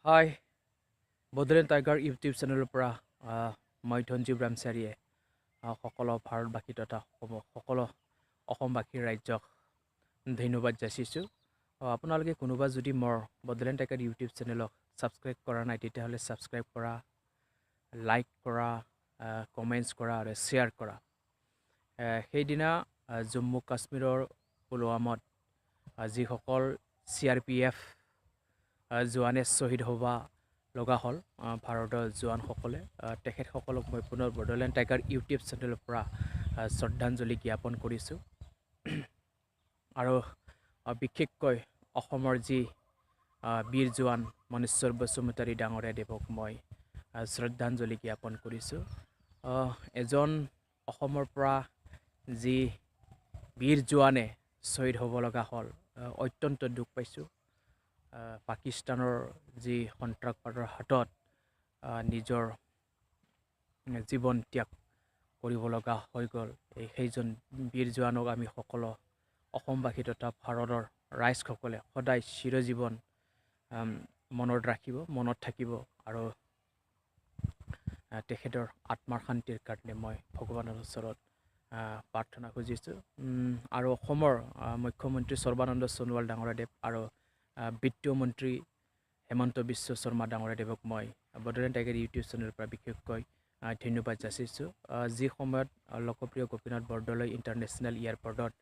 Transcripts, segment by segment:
Hi, Bodoland Tiger YouTube channel পৰা মই ধনজীৱ ৰামচাৰীয়ে সকলো ভাৰতবাসী তথা সকলো অসমবাসী ৰাজ্যক ধন্যবাদ যাচিছোঁ। আপোনালোকে কোনোবা যদি মোৰ Bodoland Tiger YouTube চেনেলক ছাবস্ক্ৰাইব কৰা নাই তেতিয়াহ'লে ছাবস্ক্ৰাইব কৰা, লাইক কৰা, কমেণ্টছ কৰা আৰু শ্বেয়াৰ কৰা। সেইদিনা জম্মু কাশ্মীৰৰ পুলৱামাত যিসকল CRPF জোৱানে শ্বহীদ হ'ব লগা হ'ল ভাৰতৰ জোৱানসকলে তেখেতসকলক মই পুনৰ Bodoland Tiger YouTube চেনেলৰ পৰা শ্ৰদ্ধাঞ্জলি জ্ঞাপন কৰিছোঁ। আৰু বিশেষকৈ অসমৰ যি বীৰ জোৱান মনেশ্বৰ বসুমতাৰী ডাঙৰীয়া দেৱক মই শ্ৰদ্ধাঞ্জলি জ্ঞাপন কৰিছোঁ। এজন অসমৰ পৰা যি বীৰ জোৱানে শ্বহীদ হ'ব লগা হ'ল অত্যন্ত দুখ পাইছোঁ। পাকিস্তানৰ যি সন্ত্ৰাসবাদৰ হাতত নিজৰ জীৱন ত্যাগ কৰিব লগা হৈ গ'ল। সেইজন বীৰ জোৱানক আমি সকলো অসমবাসী তথা ভাৰতৰ ৰাইজসকলে সদায় চিৰজীৱন মনত থাকিব আৰু তেখেতৰ আত্মাৰ শান্তিৰ কাৰণে মই ভগৱানৰ ওচৰত প্ৰাৰ্থনা খুজিছোঁ। আৰু অসমৰ মুখ্যমন্ত্ৰী সৰ্বানন্দ সোণোৱাল ডাঙৰীয়াদেৱ আৰু বিত্ত মন্ত্ৰী himanta বিশ্ব শৰ্মা ডাঙৰীয়াদেৱক মই Bodoland Tiger YouTube চেনেলৰ পৰা বিশেষকৈ ধন্যবাদ যাচিছোঁ। যি সময়ত লোকপ্ৰিয় গোপীনাথ বৰদলৈ ইণ্টাৰনেশ্যনেল এয়াৰপৰ্টত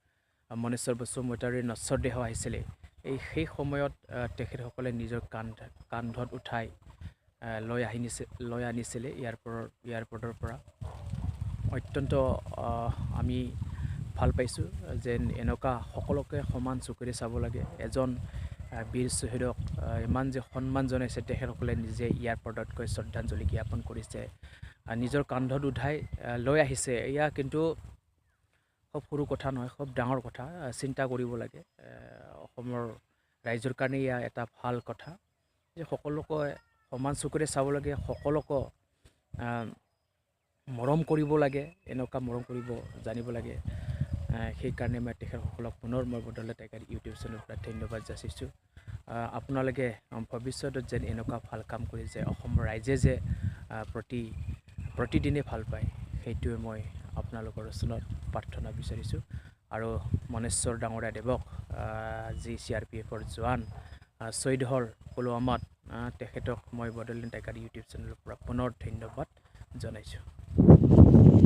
মনেশ্বৰ বসুমতাৰীৰ নশ্বৰ দেহ আহিছিলে, সেই সময়ত তেখেতসকলে নিজৰ কান্ধত উঠাই লৈ আনিছিলে এয়াৰপৰ্টৰ পৰা। অত্যন্ত আমি ভাল পাইছোঁ যে এনেকুৱা সকলোকে সমান চকুৰে চাব লাগে। এজন বীৰ শ্বহীদক ইমান যে সন্মান জনাইছে, তেখেতসকলে নিজে এয়াৰপৰ্টত গৈ শ্ৰদ্ধাঞ্জলি জ্ঞাপন কৰিছে, নিজৰ কান্ধত উঠাই লৈ আহিছে। এয়া কিন্তু খুব সৰু কথা নহয়, খুব ডাঙৰ কথা। চিন্তা কৰিব লাগে। অসমৰ ৰাইজৰ কাৰণে এয়া এটা ভাল কথা যে সকলোকে সমান চকুৰে চাব লাগে, সকলোকে মৰম কৰিব লাগে, এনেকুৱা মৰম কৰিব জানিব লাগে। সেইকাৰণে মই তেখেতসকলক পুনৰ মই Bodoland Tiger YouTube চেনেলৰ পৰা ধন্যবাদ যাচিছোঁ। আপোনালোকে ভৱিষ্যতত যেন এনেকুৱা ভাল কাম কৰি যে অসমৰ ৰাইজে যে প্ৰতিদিনে ভাল পায়, সেইটোৱে মই আপোনালোকৰ ওচৰত প্ৰাৰ্থনা বিচাৰিছোঁ। আৰু মনেশ্বৰ ডাঙৰীয়া দেৱক যি CRPFৰ জোৱান শ্বহীদ হ'ল পুলৱামাত, তেখেতক মই Bodoland Tiger YouTube চেনেলৰ পৰা পুনৰ ধন্যবাদ জনাইছোঁ।